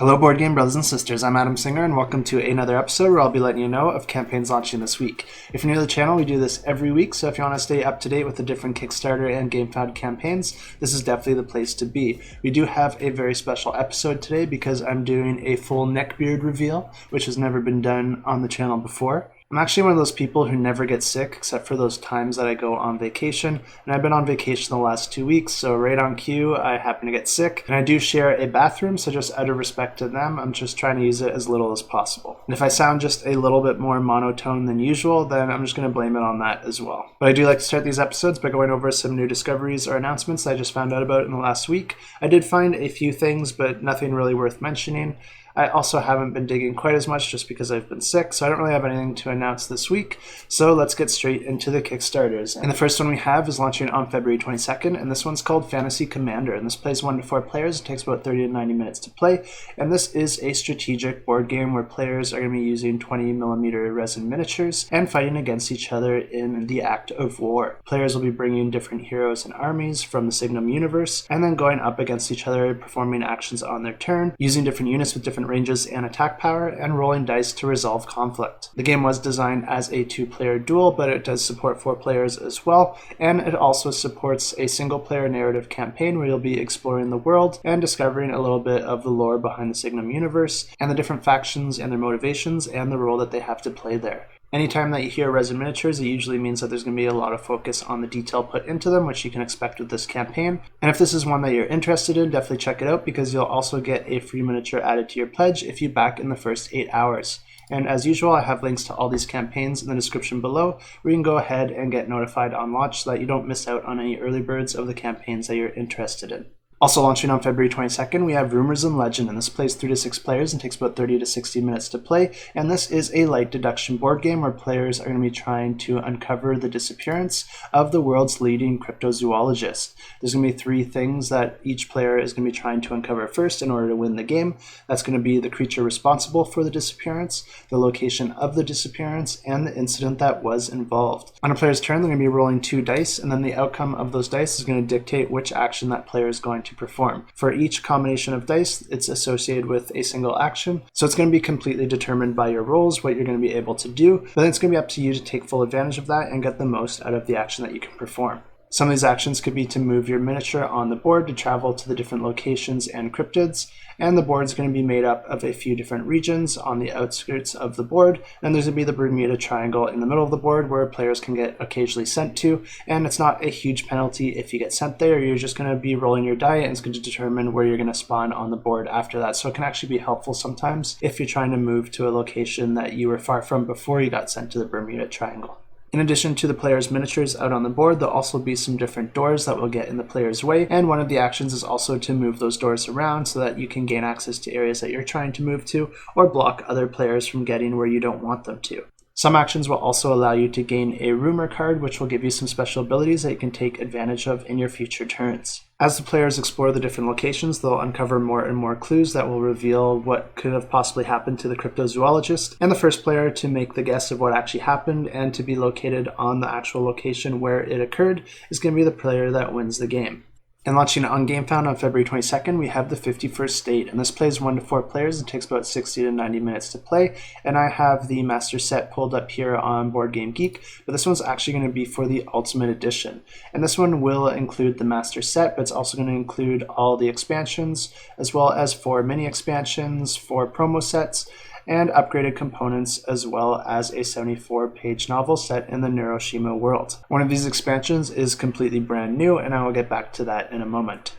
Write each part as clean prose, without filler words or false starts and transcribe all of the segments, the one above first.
Hello board game brothers and sisters, I'm Adam Singer and welcome to another episode where I'll be letting you know of campaigns launching this week. If you're new to the channel, we do this every week, so if you want to stay up to date with the different Kickstarter and GameFound campaigns, this is definitely the place to be. We do have a very special episode today because I'm doing a full neckbeard reveal, which has never been done on the channel before. I'm actually one of those people who never get sick except for those times that I go on vacation, and I've been on vacation the last 2 weeks, so right on cue I happen to get sick, and I do share a bathroom, so just out of respect to them, I'm just trying to use it as little as possible. And if I sound just a little bit more monotone than usual, then I'm just going to blame it on that as well. But I do like to start these episodes by going over some new discoveries or announcements that I just found out about in the last week. I did find a few things, but nothing really worth mentioning. I also haven't been digging quite as much just because I've been sick, so I don't really have anything to announce this week. So let's get straight into the Kickstarters. And the first one we have is launching on February 22nd, and this one's called Fantasy Commander. And this plays 1 to 4 players. It takes about 30 to 90 minutes to play. And this is a strategic board game where players are going to be using 20mm resin miniatures and fighting against each other in the act of war. Players will be bringing different heroes and armies from the Signum universe, and then going up against each other, performing actions on their turn, using different units with different ranges and attack power, and rolling dice to resolve conflict. The game was designed as a 2-player duel, but it does support 4 players as well, and it also supports a single-player narrative campaign where you'll be exploring the world and discovering a little bit of the lore behind the Signum universe and the different factions and their motivations and the role that they have to play there. Anytime that you hear resin miniatures, it usually means that there's going to be a lot of focus on the detail put into them, which you can expect with this campaign. And if this is one that you're interested in, definitely check it out because you'll also get a free miniature added to your pledge if you back in the first 8 hours. And as usual, I have links to all these campaigns in the description below where you can go ahead and get notified on launch so that you don't miss out on any early birds of the campaigns that you're interested in. Also launching on February 22nd, we have Rumors and Legend, and this plays 3 to 6 players and takes about 30 to 60 minutes to play. And this is a light deduction board game where players are going to be trying to uncover the disappearance of the world's leading cryptozoologist. There's going to be 3 things that each player is going to be trying to uncover first in order to win the game. That's going to be the creature responsible for the disappearance, the location of the disappearance, and the incident that was involved. On a player's turn, they're going to be rolling 2 dice, and then the outcome of those dice is going to dictate which action that player is going to perform. For each combination of dice, it's associated with a single action, so it's going to be completely determined by your rolls what you're going to be able to do, but then it's going to be up to you to take full advantage of that and get the most out of the action that you can perform. Some of these actions could be to move your miniature on the board to travel to the different locations and cryptids, and the board is going to be made up of a few different regions on the outskirts of the board, and there's going to be the Bermuda Triangle in the middle of the board where players can get occasionally sent to, and it's not a huge penalty if you get sent there. You're just going to be rolling your die, and it's going to determine where you're going to spawn on the board after that, so it can actually be helpful sometimes if you're trying to move to a location that you were far from before you got sent to the Bermuda Triangle. In addition to the player's miniatures out on the board, there'll also be some different doors that will get in the player's way, and one of the actions is also to move those doors around so that you can gain access to areas that you're trying to move to, or block other players from getting where you don't want them to. Some actions will also allow you to gain a rumor card, which will give you some special abilities that you can take advantage of in your future turns. As the players explore the different locations, they'll uncover more and more clues that will reveal what could have possibly happened to the cryptozoologist, and the first player to make the guess of what actually happened and to be located on the actual location where it occurred is going to be the player that wins the game. And launching on GameFound on February 22nd, we have the 51st State, and this plays 1 to 4 players and takes about 60 to 90 minutes to play. And I have the master set pulled up here on Board Game Geek, but this one's actually going to be for the Ultimate Edition. And this one will include the master set, but it's also going to include all the expansions, as well as 4 mini expansions, 4 promo sets, and upgraded components, as well as a 74-page novel set in the Neuroshima world. One of these expansions is completely brand new, and I will get back to that in a moment.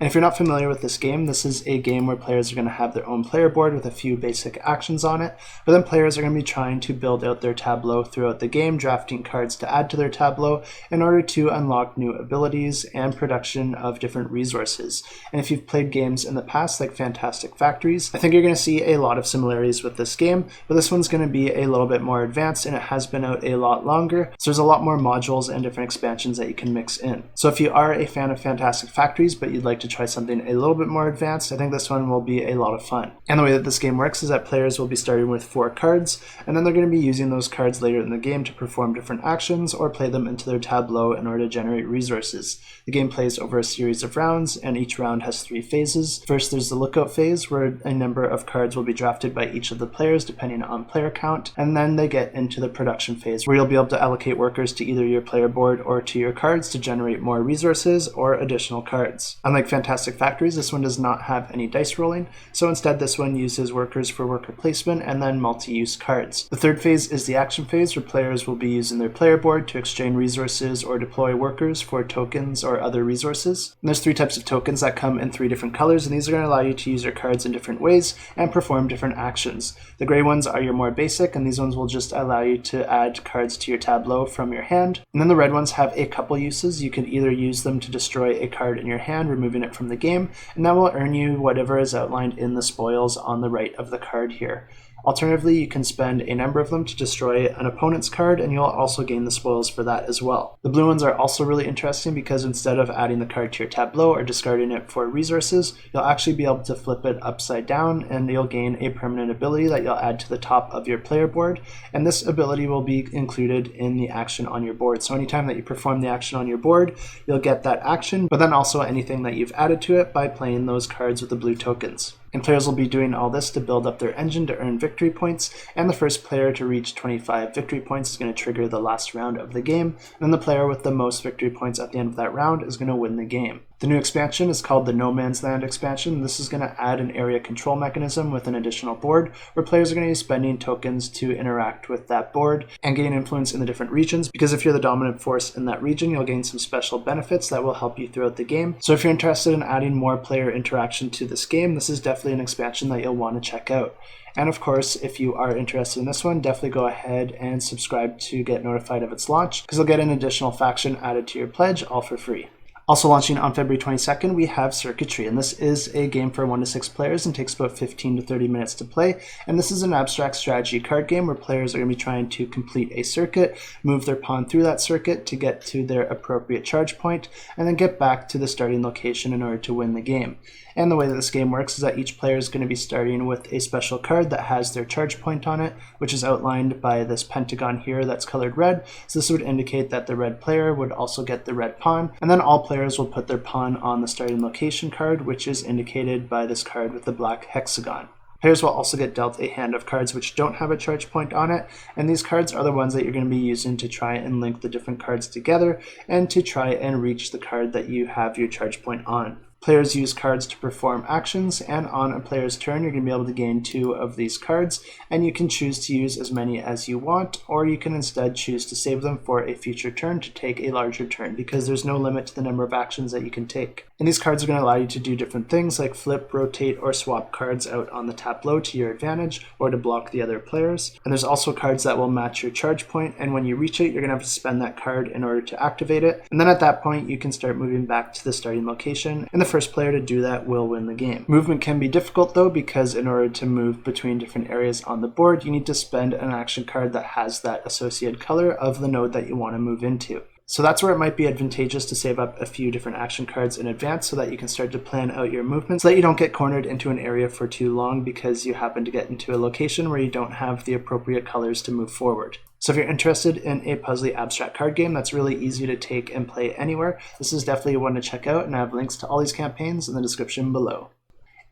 And if you're not familiar with this game, this is a game where players are going to have their own player board with a few basic actions on it, but then players are going to be trying to build out their tableau throughout the game, drafting cards to add to their tableau in order to unlock new abilities and production of different resources. And if you've played games in the past like Fantastic Factories, I think you're going to see a lot of similarities with this game, but this one's going to be a little bit more advanced and it has been out a lot longer, so there's a lot more modules and different expansions that you can mix in. So if you are a fan of Fantastic Factories but you'd like to to try something a little bit more advanced, I think this one will be a lot of fun. And the way that this game works is that players will be starting with 4 cards, and then they're going to be using those cards later in the game to perform different actions or play them into their tableau in order to generate resources. The game plays over a series of rounds, and each round has 3 phases. First, there's the lookout phase, where a number of cards will be drafted by each of the players depending on player count, and then they get into the production phase, where you'll be able to allocate workers to either your player board or to your cards to generate more resources or additional cards. Unlike Fantastic Factories, this one does not have any dice rolling, so instead this one uses workers for worker placement and then multi-use cards. The third phase is the action phase, where players will be using their player board to exchange resources or deploy workers for tokens or other resources. And there's 3 types of tokens that come in 3 different colors, and these are going to allow you to use your cards in different ways and perform different actions. The gray ones are your more basic, and these ones will just allow you to add cards to your tableau from your hand. And then the red ones have a couple uses. You can either use them to destroy a card in your hand, removing it from the game, and that will earn you whatever is outlined in the spoils on the right of the card here. Alternatively, you can spend a number of them to destroy an opponent's card, and you'll also gain the spoils for that as well. The blue ones are also really interesting because instead of adding the card to your tableau or discarding it for resources, you'll actually be able to flip it upside down, and you'll gain a permanent ability that you'll add to the top of your player board, and this ability will be included in the action on your board. So anytime that you perform the action on your board, you'll get that action, but then also anything that you've added to it by playing those cards with the blue tokens. And players will be doing all this to build up their engine to earn victory points, and the first player to reach 25 victory points is going to trigger the last round of the game, and then the player with the most victory points at the end of that round is going to win the game. The new expansion is called the No Man's Land expansion. This is going to add an area control mechanism with an additional board, where players are going to be spending tokens to interact with that board and gain influence in the different regions, because if you're the dominant force in that region, you'll gain some special benefits that will help you throughout the game. So if you're interested in adding more player interaction to this game, this is definitely an expansion that you'll want to check out. And of course, if you are interested in this one, definitely go ahead and subscribe to get notified of its launch, because you'll get an additional faction added to your pledge, all for free. Also launching on February 22nd, we have Circuitry, and this is a game for 1 to 6 players and takes about 15 to 30 minutes to play. And this is an abstract strategy card game where players are going to be trying to complete a circuit, move their pawn through that circuit to get to their appropriate charge point, and then get back to the starting location in order to win the game. And the way that this game works is that each player is going to be starting with a special card that has their charge point on it, which is outlined by this pentagon here that's colored red. So this would indicate that the red player would also get the red pawn, and then all players will put their pawn on the starting location card, which is indicated by this card with the black hexagon. Players will also get dealt a hand of cards which don't have a charge point on it, and these cards are the ones that you're going to be using to try and link the different cards together and to try and reach the card that you have your charge point on. Players use cards to perform actions, and on a player's turn you're going to be able to gain 2 of these cards, and you can choose to use as many as you want, or you can instead choose to save them for a future turn to take a larger turn, because there's no limit to the number of actions that you can take. And these cards are going to allow you to do different things like flip, rotate, or swap cards out on the tableau to your advantage, or to block the other players. And there's also cards that will match your charge point, and when you reach it, you're going to have to spend that card in order to activate it. And then at that point, you can start moving back to the starting location, and the first player to do that will win the game. Movement can be difficult though, because in order to move between different areas on the board, you need to spend an action card that has that associated color of the node that you want to move into. So that's where it might be advantageous to save up a few different action cards in advance so that you can start to plan out your movements, so that you don't get cornered into an area for too long because you happen to get into a location where you don't have the appropriate colors to move forward. So if you're interested in a puzzly abstract card game that's really easy to take and play anywhere, this is definitely one to check out, and I have links to all these campaigns in the description below.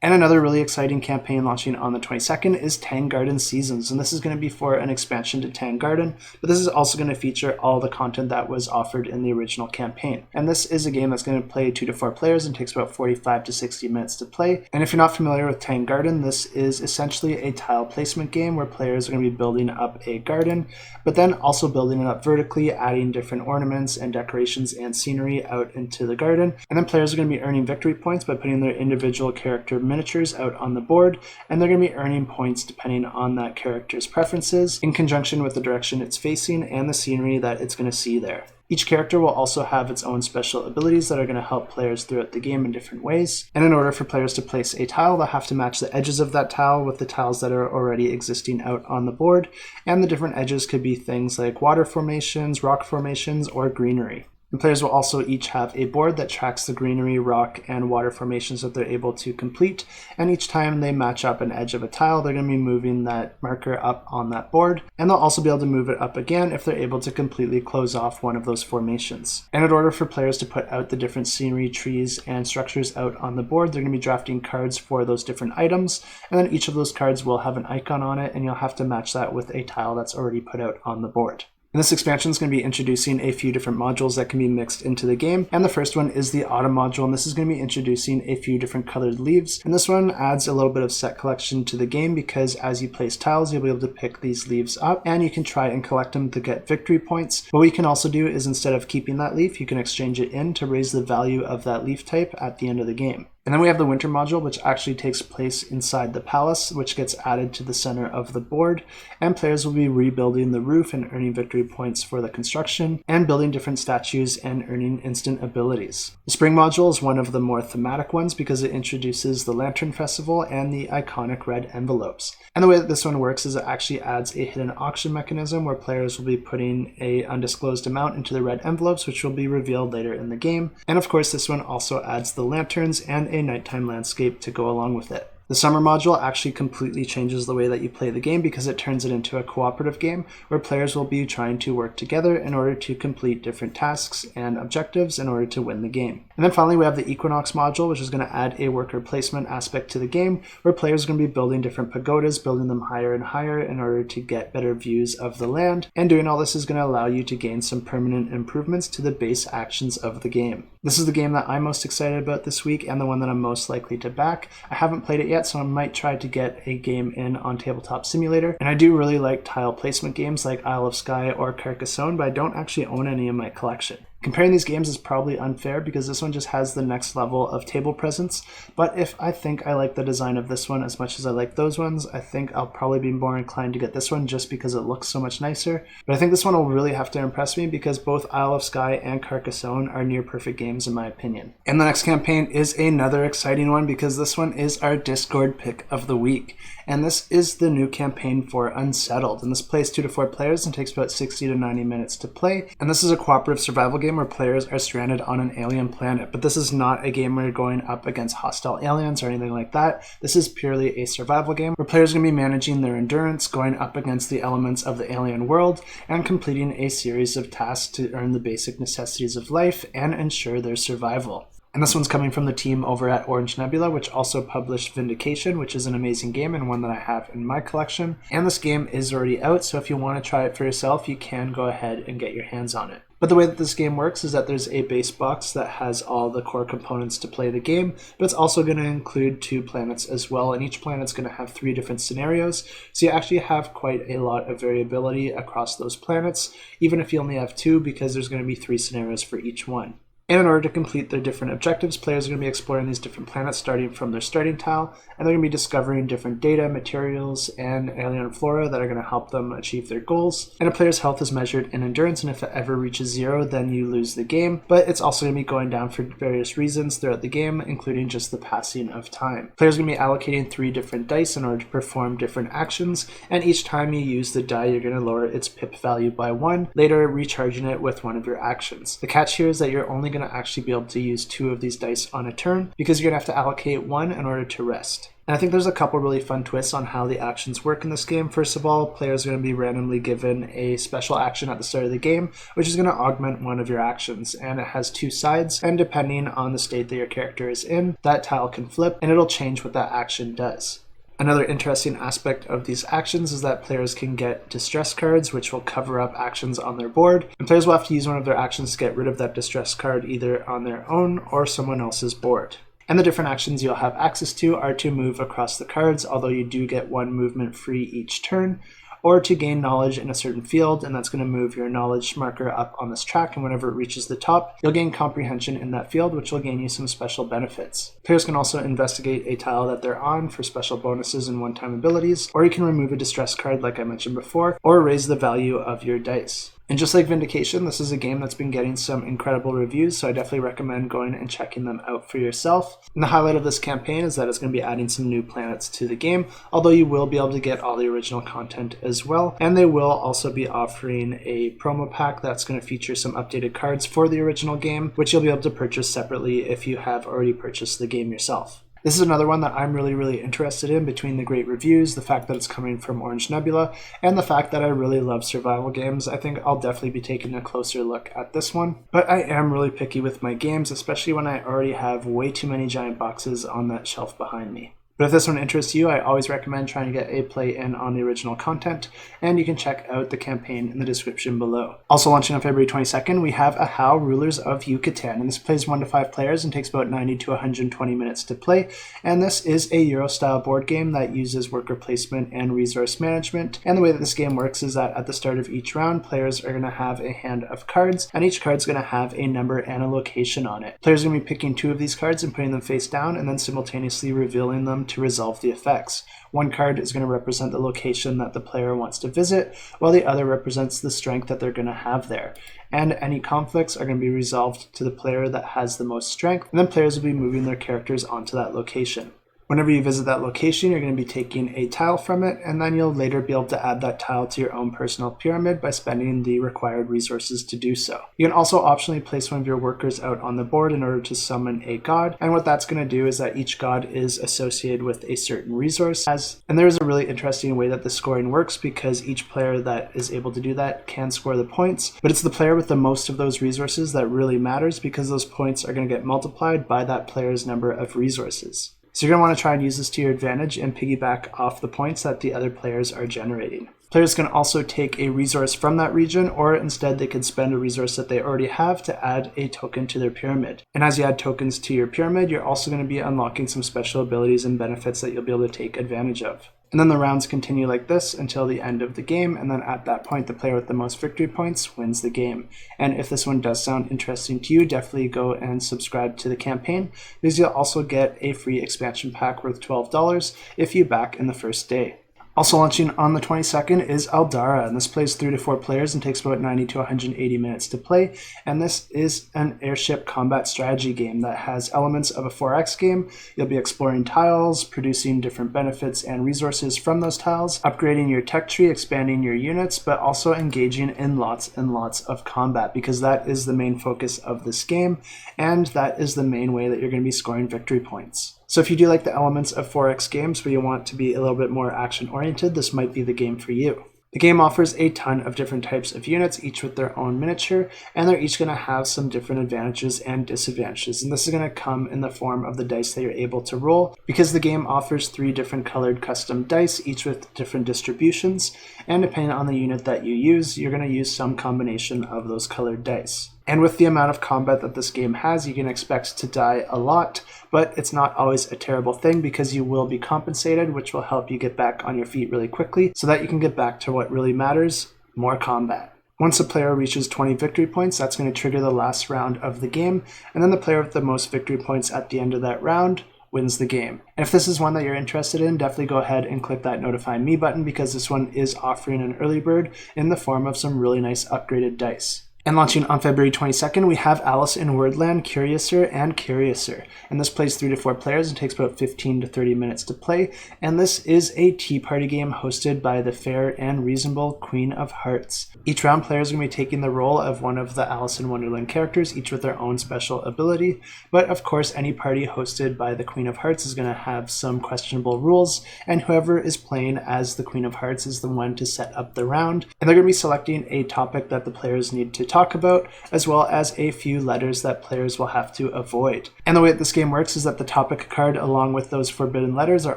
And another really exciting campaign launching on the 22nd is Tang Garden Seasons, and this is going to be for an expansion to Tang Garden, but this is also going to feature all the content that was offered in the original campaign. And this is a game that's going to play 2 to 4 players and takes about 45 to 60 minutes to play. And if you're not familiar with Tang Garden, this is essentially a tile placement game where players are going to be building up a garden, but then also building it up vertically, adding different ornaments and decorations and scenery out into the garden. And then players are going to be earning victory points by putting their individual character miniatures out on the board, and they're going to be earning points depending on that character's preferences in conjunction with the direction it's facing and the scenery that it's going to see there. Each character will also have its own special abilities that are going to help players throughout the game in different ways. And in order for players to place a tile, they'll have to match the edges of that tile with the tiles that are already existing out on the board. And the different edges could be things like water formations, rock formations, or greenery. The players will also each have a board that tracks the greenery, rock, and water formations that they're able to complete, and each time they match up an edge of a tile, they're going to be moving that marker up on that board, and they'll also be able to move it up again if they're able to completely close off one of those formations. And in order for players to put out the different scenery, trees, and structures out on the board, they're going to be drafting cards for those different items, and then each of those cards will have an icon on it, and you'll have to match that with a tile that's already put out on the board. And this expansion is going to be introducing a few different modules that can be mixed into the game. And the first one is the Autumn module, and this is going to be introducing a few different colored leaves. And this one adds a little bit of set collection to the game because as you place tiles, you'll be able to pick these leaves up and you can try and collect them to get victory points. What you can also do is instead of keeping that leaf, you can exchange it in to raise the value of that leaf type at the end of the game. And then we have the Winter module, which actually takes place inside the palace, which gets added to the center of the board, and players will be rebuilding the roof and earning victory points for the construction, and building different statues and earning instant abilities. The Spring module is one of the more thematic ones because it introduces the Lantern Festival and the iconic red envelopes. And the way that this one works is it actually adds a hidden auction mechanism where players will be putting an undisclosed amount into the red envelopes, which will be revealed later in the game. And of course, this one also adds the lanterns and a nighttime landscape to go along with it. The Summer module actually completely changes the way that you play the game because it turns it into a cooperative game where players will be trying to work together in order to complete different tasks and objectives in order to win the game. And then finally we have the Equinox module, which is going to add a worker placement aspect to the game where players are going to be building different pagodas, building them higher and higher in order to get better views of the land. And doing all this is going to allow you to gain some permanent improvements to the base actions of the game. This is the game that I'm most excited about this week and the one that I'm most likely to back. I haven't played it yet, so I might try to get a game in on Tabletop Simulator. And I do really like tile placement games like Isle of Skye or Carcassonne, but I don't actually own any in my collection. Comparing these games is probably unfair because this one just has the next level of table presence, but if I think I like the design of this one as much as I like those ones, I think I'll probably be more inclined to get this one just because it looks so much nicer. But I think this one will really have to impress me because both Isle of Skye and Carcassonne are near perfect games in my opinion. And the next campaign is another exciting one because this one is our Discord pick of the week. And this is the new campaign for Unsettled. And this plays 2 to 4 players and takes about 60 to 90 minutes to play. And this is a cooperative survival game where players are stranded on an alien planet. But this is not a game where you're going up against hostile aliens or anything like that. This is purely a survival game where players are going to be managing their endurance, going up against the elements of the alien world, and completing a series of tasks to earn the basic necessities of life and ensure their survival. And this one's coming from the team over at Orange Nebula, which also published Vindication, which is an amazing game and one that I have in my collection. And this game is already out, so if you want to try it for yourself, you can go ahead and get your hands on it. But the way that this game works is that there's a base box that has all the core components to play the game, but it's also going to include 2 planets as well, and each planet's going to have 3 different scenarios, so you actually have quite a lot of variability across those planets, even if you only have 2, because there's going to be 3 scenarios for each one. And in order to complete their different objectives, players are going to be exploring these different planets starting from their starting tile, and they're going to be discovering different data, materials, and alien flora that are going to help them achieve their goals. And a player's health is measured in endurance, and if it ever reaches 0, then you lose the game. But it's also going to be going down for various reasons throughout the game, including just the passing of time. Players are going to be allocating 3 different dice in order to perform different actions, and each time you use the die, you're going to lower its pip value by 1, later recharging it with one of your actions. The catch here is that you're only going to actually be able to use 2 of these dice on a turn because you're going to have to allocate 1 in order to rest. And I think there's a couple really fun twists on how the actions work in this game. First of all, players are going to be randomly given a special action at the start of the game, which is going to augment one of your actions. And it has 2 sides, and depending on the state that your character is in, that tile can flip and it'll change what that action does. Another interesting aspect of these actions is that players can get distress cards, which will cover up actions on their board, and players will have to use one of their actions to get rid of that distress card either on their own or someone else's board. And the different actions you'll have access to are to move across the cards, although you do get 1 movement free each turn, or to gain knowledge in a certain field, and that's going to move your knowledge marker up on this track, and whenever it reaches the top, you'll gain comprehension in that field, which will gain you some special benefits. Players can also investigate a tile that they're on for special bonuses and one-time abilities, or you can remove a distress card like I mentioned before, or raise the value of your dice. And just like Vindication, this is a game that's been getting some incredible reviews, so I definitely recommend going and checking them out for yourself. And the highlight of this campaign is that it's going to be adding some new planets to the game, although you will be able to get all the original content as well. And they will also be offering a promo pack that's going to feature some updated cards for the original game, which you'll be able to purchase separately if you have already purchased the game yourself. This is another one that I'm really interested in between the great reviews, the fact that it's coming from Orange Nebula, and the fact that I really love survival games. I think I'll definitely be taking a closer look at this one. But I am really picky with my games, especially when I already have way too many giant boxes on that shelf behind me. But if this one interests you, I always recommend trying to get a play in on the original content, and you can check out the campaign in the description below. Also launching on February 22nd, we have Ahau, Rulers of Yucatan, and this plays 1 to 5 players and takes about 90 to 120 minutes to play, and this is a Euro-style board game that uses worker placement and resource management. And the way that this game works is that at the start of each round, players are going to have a hand of cards, and each card's going to have a number and a location on it. Players are going to be picking 2 of these cards and putting them face down, and then simultaneously revealing them to resolve the effects. One card is going to represent the location that the player wants to visit, while the other represents the strength that they're going to have there. And any conflicts are going to be resolved to the player that has the most strength, and then players will be moving their characters onto that location. Whenever you visit that location, you're going to be taking a tile from it, and then you'll later be able to add that tile to your own personal pyramid by spending the required resources to do so. You can also optionally place one of your workers out on the board in order to summon a god, and what that's going to do is that each god is associated with a certain resource. And there is a really interesting way that the scoring works, because each player that is able to do that can score the points, but it's the player with the most of those resources that really matters, because those points are going to get multiplied by that player's number of resources. So you're going to want to try and use this to your advantage and piggyback off the points that the other players are generating. Players can also take a resource from that region, or instead they could spend a resource that they already have to add a token to their pyramid. And as you add tokens to your pyramid, you're also going to be unlocking some special abilities and benefits that you'll be able to take advantage of. And then the rounds continue like this until the end of the game, and then at that point the player with the most victory points wins the game. And if this one does sound interesting to you, definitely go and subscribe to the campaign, because you'll also get a free expansion pack worth $12 if you back in the first day. Also launching on the 22nd is Aldarra, and this plays 3 to 4 players and takes about 90 to 180 minutes to play. And this is an airship combat strategy game that has elements of a 4X game. You'll be exploring tiles, producing different benefits and resources from those tiles, upgrading your tech tree, expanding your units, but also engaging in lots and lots of combat, because that is the main focus of this game, and that is the main way that you're going to be scoring victory points. So if you do like the elements of 4X games but you want to be a little bit more action-oriented, this might be the game for you. The game offers a ton of different types of units, each with their own miniature, and they're each going to have some different advantages and disadvantages. And this is going to come in the form of the dice that you're able to roll, because the game offers 3 different colored custom dice, each with different distributions, and depending on the unit that you use, you're going to use some combination of those colored dice. And with the amount of combat that this game has, you can expect to die a lot, but it's not always a terrible thing, because you will be compensated, which will help you get back on your feet really quickly so that you can get back to what really matters: more combat. Once a player reaches 20 victory points, that's going to trigger the last round of the game, and then the player with the most victory points at the end of that round wins the game. And if this is one that you're interested in, definitely go ahead and click that notify me button, because this one is offering an early bird in the form of some really nice upgraded dice. And launching on February 22nd, we have Alice in Wordland, Curiouser and Curiouser. And this plays 3 to 4 players and takes about 15 to 30 minutes to play. And this is a tea party game hosted by the fair and reasonable Queen of Hearts. Each round, players are going to be taking the role of one of the Alice in Wonderland characters, each with their own special ability. But of course, any party hosted by the Queen of Hearts is going to have some questionable rules, and whoever is playing as the Queen of Hearts is the one to set up the round. And they're going to be selecting a topic that the players need to talk about, as well as a few letters that players will have to avoid. And the way that this game works is that the topic card along with those forbidden letters are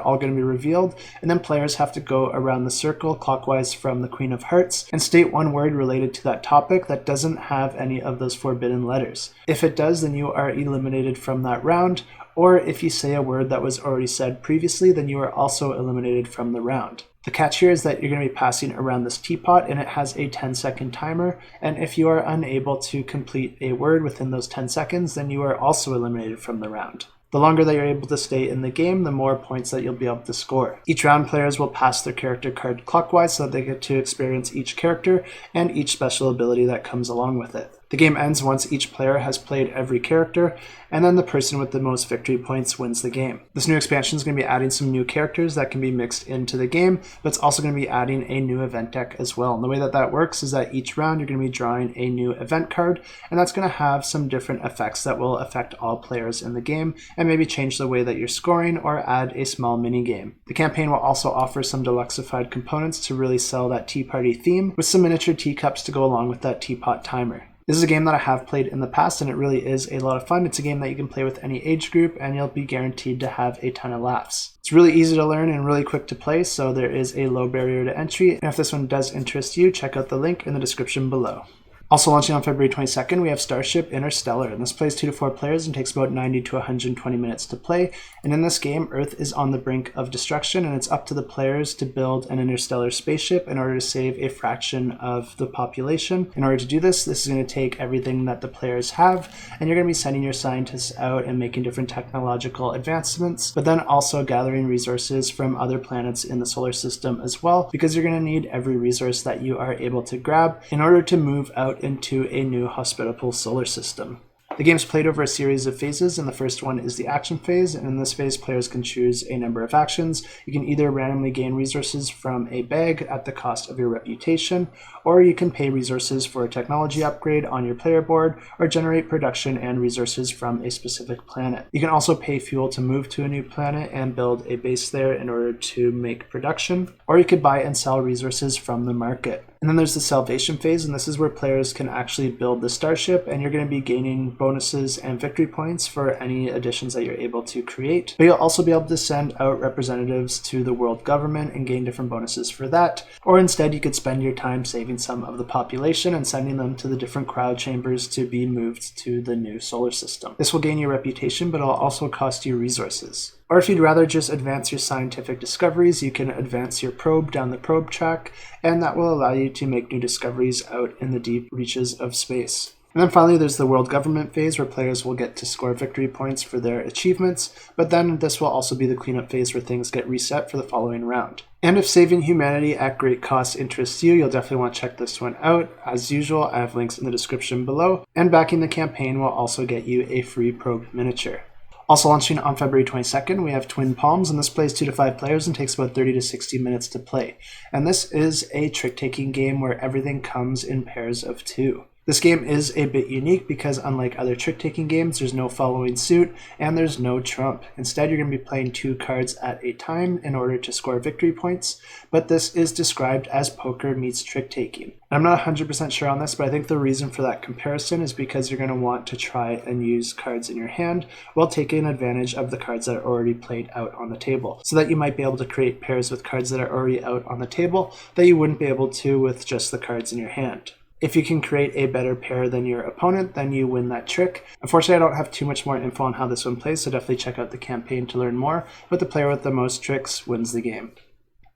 all going to be revealed, and then players have to go around the circle clockwise from the Queen of Hearts and state one word related to that topic that doesn't have any of those forbidden letters. If it does, then you are eliminated from that round, or if you say a word that was already said previously, then you are also eliminated from the round. The catch here is that you're going to be passing around this teapot, and it has a 10-second timer, and if you are unable to complete a word within those 10 seconds, then you are also eliminated from the round. The longer that you're able to stay in the game, the more points that you'll be able to score. Each round, players will pass their character card clockwise so that they get to experience each character and each special ability that comes along with it. The game ends once each player has played every character, and then the person with the most victory points wins the game. This new expansion is going to be adding some new characters that can be mixed into the game, but it's also going to be adding a new event deck as well. And the way that that works is that each round you're going to be drawing a new event card, and that's going to have some different effects that will affect all players in the game and maybe change the way that you're scoring or add a small mini game. The campaign will also offer some deluxeified components to really sell that tea party theme, with some miniature teacups to go along with that teapot timer. This is a game that I have played in the past, and it really is a lot of fun. It's a game that you can play with any age group, and you'll be guaranteed to have a ton of laughs. It's really easy to learn and really quick to play, so there is a low barrier to entry. And if this one does interest you, check out the link in the description below. Also launching on February 22nd, we have Starship Interstellar, and this plays 2 to 4 players and takes about 90 to 120 minutes to play. And in this game, Earth is on the brink of destruction, and it's up to the players to build an interstellar spaceship in order to save a fraction of the population. In order to do this is going to take everything that the players have, and you're going to be sending your scientists out and making different technological advancements, but then also gathering resources from other planets in the solar system as well, because you're going to need every resource that you are able to grab in order to move out into a new hospitable solar system. The game is played over a series of phases, and the first one is the action phase, and in this phase players can choose a number of actions. You can either randomly gain resources from a bag at the cost of your reputation, or you can pay resources for a technology upgrade on your player board, or generate production and resources from a specific planet. You can also pay fuel to move to a new planet and build a base there in order to make production, or you could buy and sell resources from the market. And then there's the salvation phase, and this is where players can actually build the starship, and you're going to be gaining bonuses and victory points for any additions that you're able to create. But you'll also be able to send out representatives to the world government and gain different bonuses for that. Or instead, you could spend your time saving some of the population and sending them to the different crowd chambers to be moved to the new solar system. This will gain you reputation, but it'll also cost you resources. Or if you'd rather just advance your scientific discoveries, you can advance your probe down the probe track, and that will allow you to make new discoveries out in the deep reaches of space. And then finally, there's the world government phase, where players will get to score victory points for their achievements, but then this will also be the cleanup phase where things get reset for the following round. And if saving humanity at great cost interests you, you'll definitely want to check this one out. As usual, I have links in the description below, and backing the campaign will also get you a free probe miniature. Also launching on February 22nd, we have Twin Palms, and this plays 2 to 5 players and takes about 30 to 60 minutes to play. And this is a trick-taking game where everything comes in pairs of 2. This game is a bit unique because unlike other trick-taking games, there's no following suit and there's no trump. Instead, you're going to be playing 2 cards at a time in order to score victory points, but this is described as poker meets trick-taking. I'm not 100% sure on this, but I think the reason for that comparison is because you're going to want to try and use cards in your hand while taking advantage of the cards that are already played out on the table, so that you might be able to create pairs with cards that are already out on the table that you wouldn't be able to with just the cards in your hand. If you can create a better pair than your opponent, then you win that trick. Unfortunately, I don't have too much more info on how this one plays, so definitely check out the campaign to learn more, but the player with the most tricks wins the game.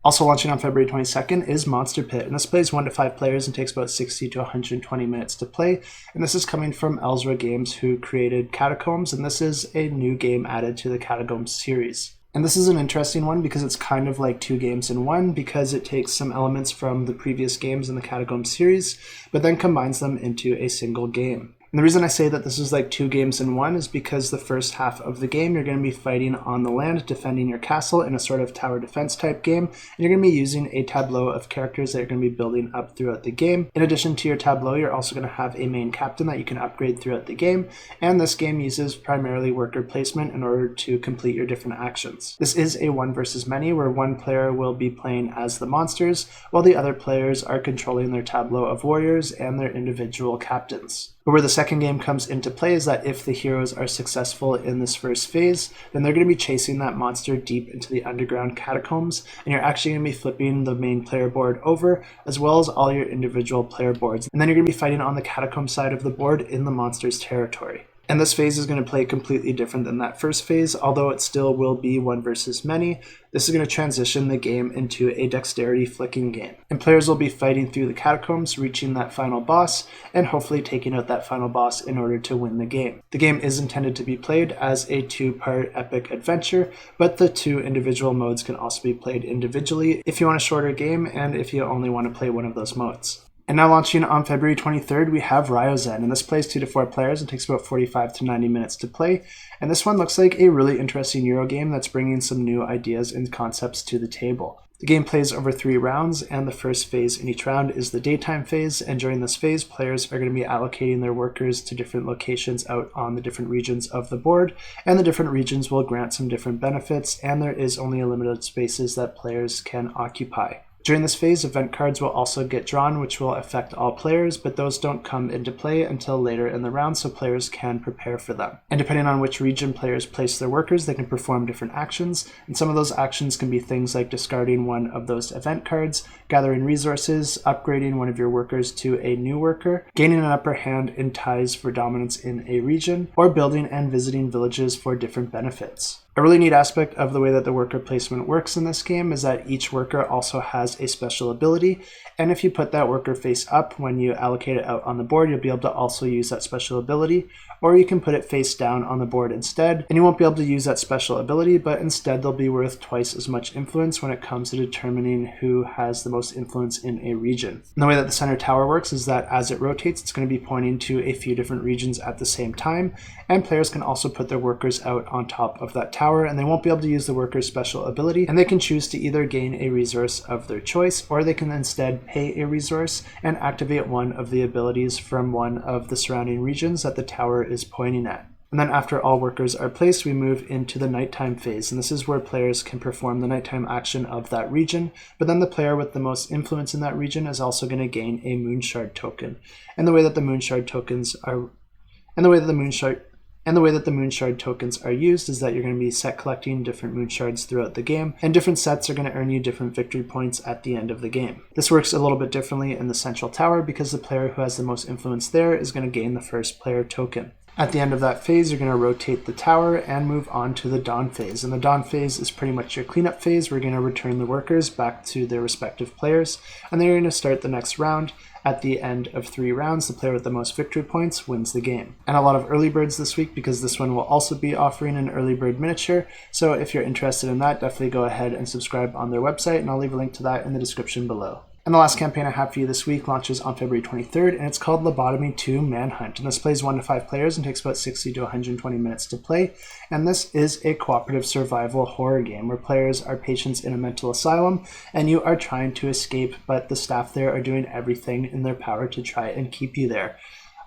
Also launching on February 22nd is Monster Pit, and this plays 1 to 5 players and takes about 60 to 120 minutes to play. And this is coming from Aldarra Games, who created Catacombs, and this is a new game added to the Catacombs series. And this is an interesting one because it's kind of like 2 games in one, because it takes some elements from the previous games in the Catacombs series, but then combines them into a single game. And the reason I say that this is like 2 games in one is because the first half of the game, you're going to be fighting on the land, defending your castle in a sort of tower defense type game. And you're going to be using a tableau of characters that you're going to be building up throughout the game. In addition to your tableau, you're also going to have a main captain that you can upgrade throughout the game. And this game uses primarily worker placement in order to complete your different actions. This is a 1 versus many, where one player will be playing as the monsters, while the other players are controlling their tableau of warriors and their individual captains. But where the second game comes into play is that if the heroes are successful in this first phase, then they're going to be chasing that monster deep into the underground catacombs, and you're actually going to be flipping the main player board over, as well as all your individual player boards. And then you're going to be fighting on the catacomb side of the board in the monster's territory. And this phase is going to play completely different than that first phase, although it still will be one versus many. This is going to transition the game into a dexterity flicking game. And players will be fighting through the catacombs, reaching that final boss, and hopefully taking out that final boss in order to win the game. The game is intended to be played as a 2-part epic adventure, but the 2 individual modes can also be played individually if you want a shorter game and if you only want to play one of those modes. And now launching on February 23rd, we have Ryozen, and this plays 2 to 4 players and takes about 45 to 90 minutes to play. And this one looks like a really interesting Euro game that's bringing some new ideas and concepts to the table. The game plays over 3 rounds, and the first phase in each round is the daytime phase, and during this phase, players are going to be allocating their workers to different locations out on the different regions of the board, and the different regions will grant some different benefits, and there is only a limited spaces that players can occupy. During this phase, event cards will also get drawn, which will affect all players, but those don't come into play until later in the round, so players can prepare for them. And depending on which region players place their workers, they can perform different actions, and some of those actions can be things like discarding one of those event cards, gathering resources, upgrading one of your workers to a new worker, gaining an upper hand in ties for dominance in a region, or building and visiting villages for different benefits. A really neat aspect of the way that the worker placement works in this game is that each worker also has a special ability, and if you put that worker face up when you allocate it out on the board, you'll be able to also use that special ability, or you can put it face down on the board instead, and you won't be able to use that special ability, but instead they'll be worth twice as much influence when it comes to determining who has the most influence in a region. And the way that the center tower works is that as it rotates, it's going to be pointing to a few different regions at the same time, and players can also put their workers out on top of that tower, and they won't be able to use the worker's special ability, and they can choose to either gain a resource of their choice, or they can instead pay a resource and activate one of the abilities from one of the surrounding regions that the tower is pointing at. And then after all workers are placed, we move into the nighttime phase, and this is where players can perform the nighttime action of that region, but then the player with the most influence in that region is also going to gain a Moonshard token. And the way that the Moonshard tokens are used is that you're going to be set collecting different moonshards throughout the game, and different sets are going to earn you different victory points at the end of the game. This works a little bit differently in the central tower because the player who has the most influence there is going to gain the first player token. At the end of that phase, you're going to rotate the tower and move on to the dawn phase. And the dawn phase is pretty much your cleanup phase. We're going to return the workers back to their respective players, and then you're going to start the next round. At the end of 3 rounds, the player with the most victory points wins the game. And a lot of early birds this week because this one will also be offering an early bird miniature. So if you're interested in that, definitely go ahead and subscribe on their website, and I'll leave a link to that in the description below. And the last campaign I have for you this week launches on February 23rd, and it's called Lobotomy II Manhunt. And this plays 1 to 5 players and takes about 60 to 120 minutes to play. And this is a cooperative survival horror game where players are patients in a mental asylum, and you are trying to escape, but the staff there are doing everything in their power to try and keep you there.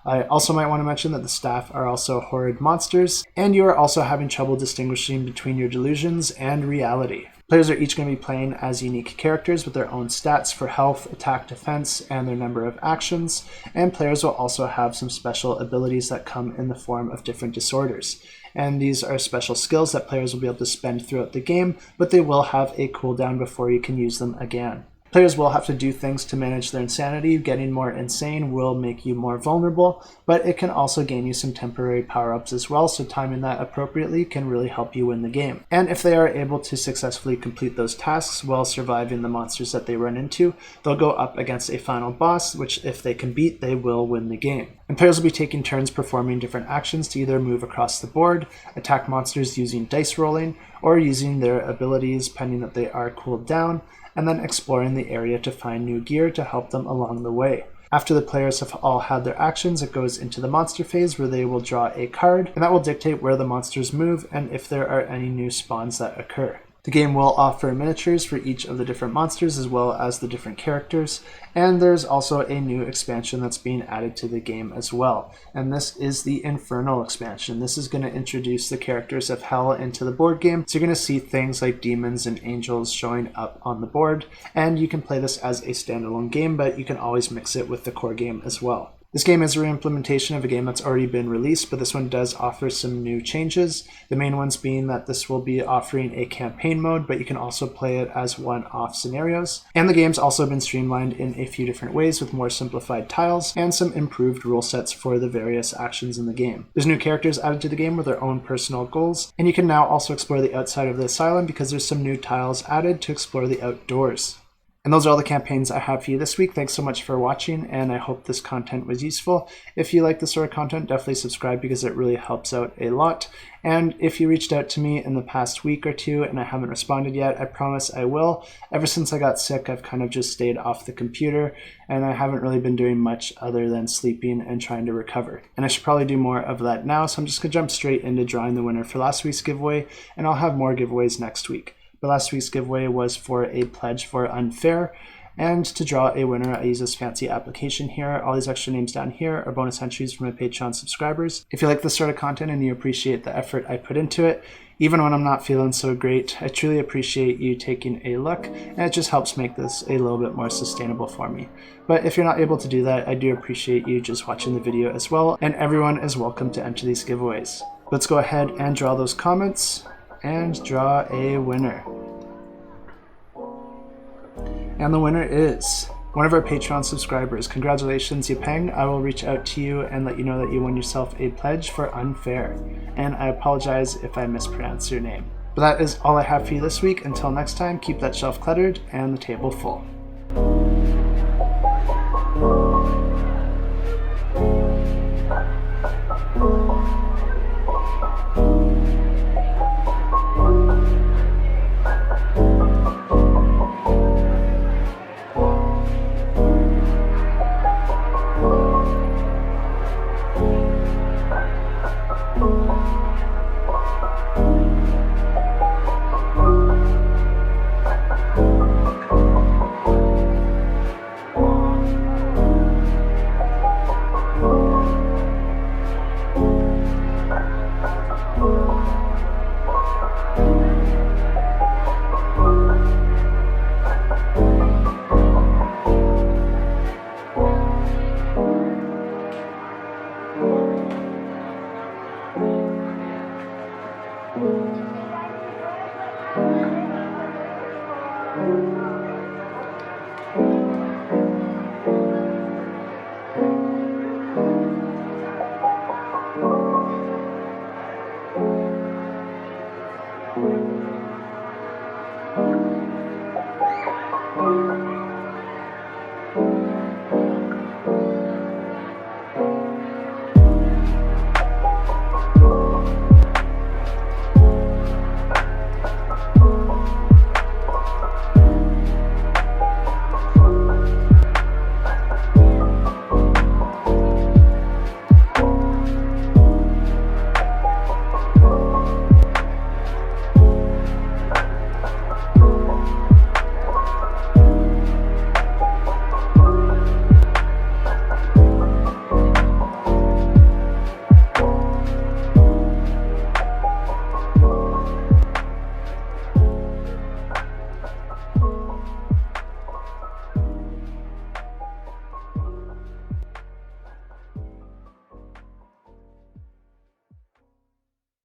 I also might want to mention that the staff are also horrid monsters, and you are also having trouble distinguishing between your delusions and reality. Players are each going to be playing as unique characters with their own stats for health, attack, defense, and their number of actions, and players will also have some special abilities that come in the form of different disorders. And these are special skills that players will be able to spend throughout the game, but they will have a cooldown before you can use them again. Players will have to do things to manage their insanity. Getting more insane will make you more vulnerable, but it can also gain you some temporary power-ups as well, so timing that appropriately can really help you win the game. And if they are able to successfully complete those tasks while surviving the monsters that they run into, they'll go up against a final boss, which if they can beat, they will win the game. And players will be taking turns performing different actions to either move across the board, attack monsters using dice rolling, or using their abilities pending that they are cooled down, and then exploring the area to find new gear to help them along the way. After the players have all had their actions, it goes into the monster phase where they will draw a card, and that will dictate where the monsters move and if there are any new spawns that occur. The game will offer miniatures for each of the different monsters as well as the different characters, and there's also a new expansion that's being added to the game as well, and this is the Infernal expansion. This is going to introduce the characters of Hell into the board game, so you're going to see things like demons and angels showing up on the board, and you can play this as a standalone game, but you can always mix it with the core game as well. This game is a re-implementation of a game that's already been released, but this one does offer some new changes. The main ones being that this will be offering a campaign mode, but you can also play it as one-off scenarios. And the game's also been streamlined in a few different ways with more simplified tiles and some improved rule sets for the various actions in the game. There's new characters added to the game with their own personal goals, and you can now also explore the outside of the asylum because there's some new tiles added to explore the outdoors. And those are all the campaigns I have for you this week. Thanks so much for watching, and I hope this content was useful. If you like this sort of content, definitely subscribe because it really helps out a lot. And if you reached out to me in the past week or two and I haven't responded yet, I promise I will. Ever since I got sick, I've kind of just stayed off the computer, and I haven't really been doing much other than sleeping and trying to recover. And I should probably do more of that now, so I'm just going to jump straight into drawing the winner for last week's giveaway, and I'll have more giveaways next week. But last week's giveaway was for a pledge for Unfair, and to draw a winner, I use this fancy application here. All these extra names down here are bonus entries for my Patreon subscribers. If you like this sort of content and you appreciate the effort I put into it, even when I'm not feeling so great, I truly appreciate you taking a look, and it just helps make this a little bit more sustainable for me. But if you're not able to do that, I do appreciate you just watching the video as well, and everyone is welcome to enter these giveaways. Let's go ahead and draw those comments and draw a winner. And the winner is one of our Patreon subscribers. Congratulations, Yupeng. I will reach out to you and let you know that you won yourself a pledge for Unfair. And I apologize if I mispronounce your name. But that is all I have for you this week. Until next time, keep that shelf cluttered and the table full.